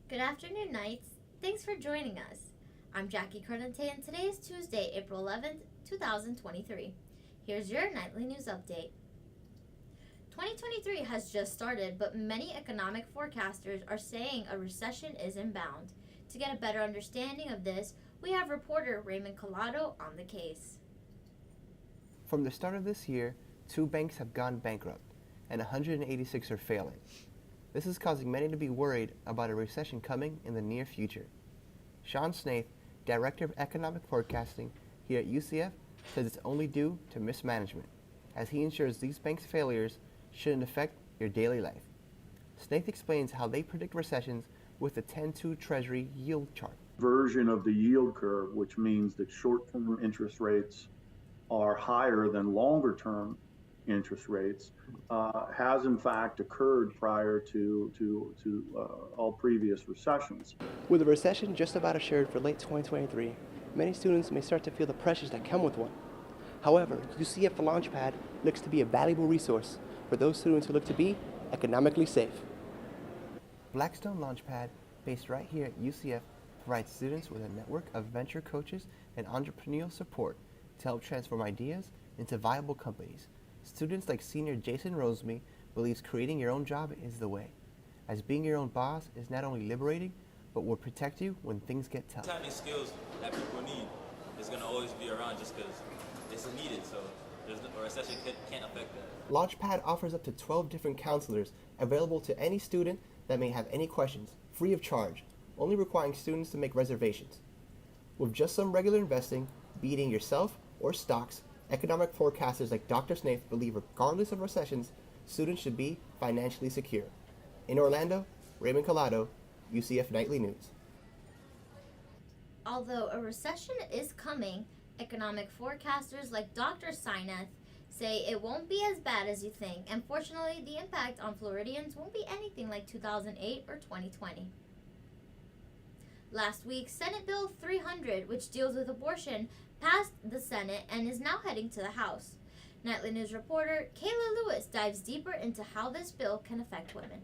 Good afternoon, Knights. Thanks for joining us. I'm Jackie Cardentey, and today is Tuesday, April 11th, 2023. Here's your nightly news update. 2023 has just started, but many economic forecasters are saying a recession is inbound. To get a better understanding of this, we have reporter Raymond Collado on the case. From the start of this year, 2 banks have gone bankrupt, and 186 are failing. This is causing many to be worried about a recession coming in the near future. Sean Snaith, Director of Economic Forecasting here at UCF, says it's only due to mismanagement, as he ensures these banks' failures shouldn't affect your daily life. Snaith explains how they predict recessions with the 10-2 Treasury yield chart. Version of the yield curve, which means that short-term interest rates are higher than longer-term interest rates, has in fact occurred prior to all previous recessions. With a recession just about assured for late 2023, many students may start to feel the pressures that come with one. However, UCF Launchpad looks to be a valuable resource for those students who look to be economically safe. Blackstone Launchpad, based right here at UCF, provides students with a network of venture coaches and entrepreneurial support to help transform ideas into viable companies. Students like senior Jason Rosemy believes creating your own job is the way, as being your own boss is not only liberating, but will protect you when things get tough. Having skills that people need is going to always be around just because it's needed, so a recession can't affect that. Launchpad offers up to 12 different counselors available to any student that may have any questions, free of charge, only requiring students to make reservations. With just some regular investing, be it in yourself or stocks, economic forecasters like Dr. Snaith believe regardless of recessions, students should be financially secure. In Orlando, Raymond Collado, UCF Knightly News. Although a recession is coming, economic forecasters like Dr. Snaith say it won't be as bad as you think, and fortunately, the impact on Floridians won't be anything like 2008 or 2020. Last week, Senate Bill 300, which deals with abortion, passed the Senate and is now heading to the House. Nightly News reporter Kayla Lewis dives deeper into how this bill can affect women.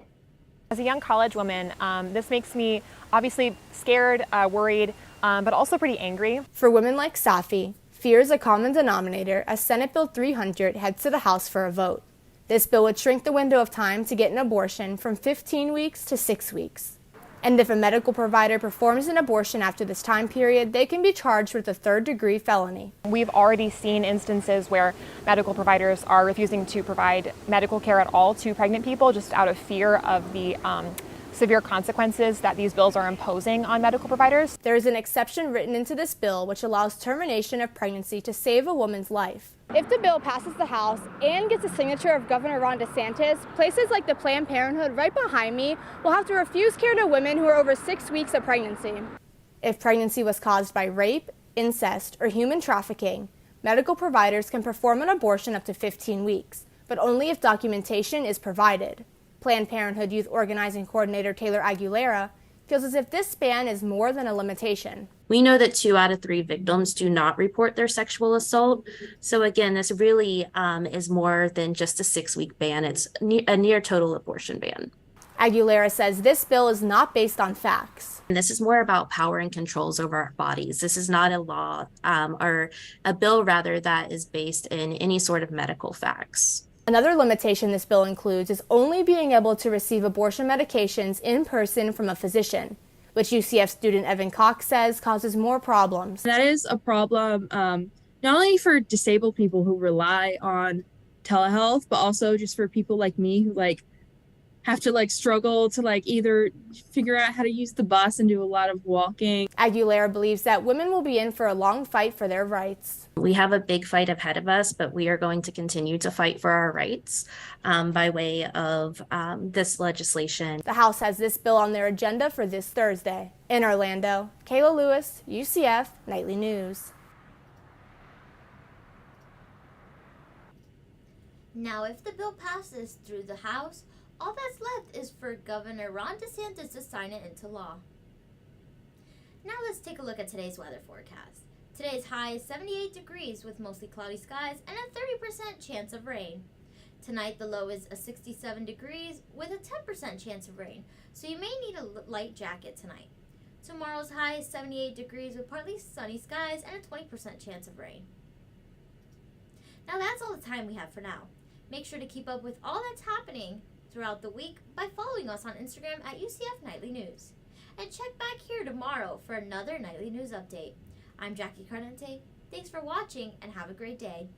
As a young college woman, this makes me obviously scared, worried, but also pretty angry. For women like Safi, fear is a common denominator as Senate Bill 300 heads to the House for a vote. This bill would shrink the window of time to get an abortion from 15 weeks to 6 weeks. And if a medical provider performs an abortion after this time period, they can be charged with a third-degree felony. We've already seen instances where medical providers are refusing to provide medical care at all to pregnant people just out of fear of the severe consequences that these bills are imposing on medical providers. There is an exception written into this bill which allows termination of pregnancy to save a woman's life. If the bill passes the House and gets a signature of Governor Ron DeSantis, places like the Planned Parenthood right behind me will have to refuse care to women who are over 6 weeks of pregnancy. If pregnancy was caused by rape, incest, or human trafficking, medical providers can perform an abortion up to 15 weeks, but only if documentation is provided. Planned Parenthood Youth Organizing Coordinator Taylor Aguilera feels as if this span is more than a limitation. We know that 2 out of 3 victims do not report their sexual assault. So again, this really is more than just a 6-week ban. It's a near total abortion ban. Aguilera says this bill is not based on facts. And this is more about power and controls over our bodies. This is not a law or a bill, rather, that is based in any sort of medical facts. Another limitation this bill includes is only being able to receive abortion medications in person from a physician, which UCF student Evan Cox says causes more problems. That is a problem not only for disabled people who rely on telehealth, but also just for people like me who have to struggle to either figure out how to use the bus and do a lot of walking. Aguilera believes that women will be in for a long fight for their rights. We have a big fight ahead of us, but we are going to continue to fight for our rights by way of this legislation. The House has this bill on their agenda for this Thursday. In Orlando, Kayla Lewis, UCF Nightly News. Now, if the bill passes through the House, all that's left is for Governor Ron DeSantis to sign it into law. Now let's take a look at today's weather forecast. Today's high is 78 degrees with mostly cloudy skies and a 30% chance of rain. Tonight, the low is 67 degrees with a 10% chance of rain, so you may need a light jacket tonight. Tomorrow's high is 78 degrees with partly sunny skies and a 20% chance of rain. Now that's all the time we have for now. Make sure to keep up with all that's happening throughout the week by following us on Instagram at UCF Knightly News. And check back here tomorrow for another Nightly News Update. I'm Jackie Cardentey. Thanks for watching and have a great day.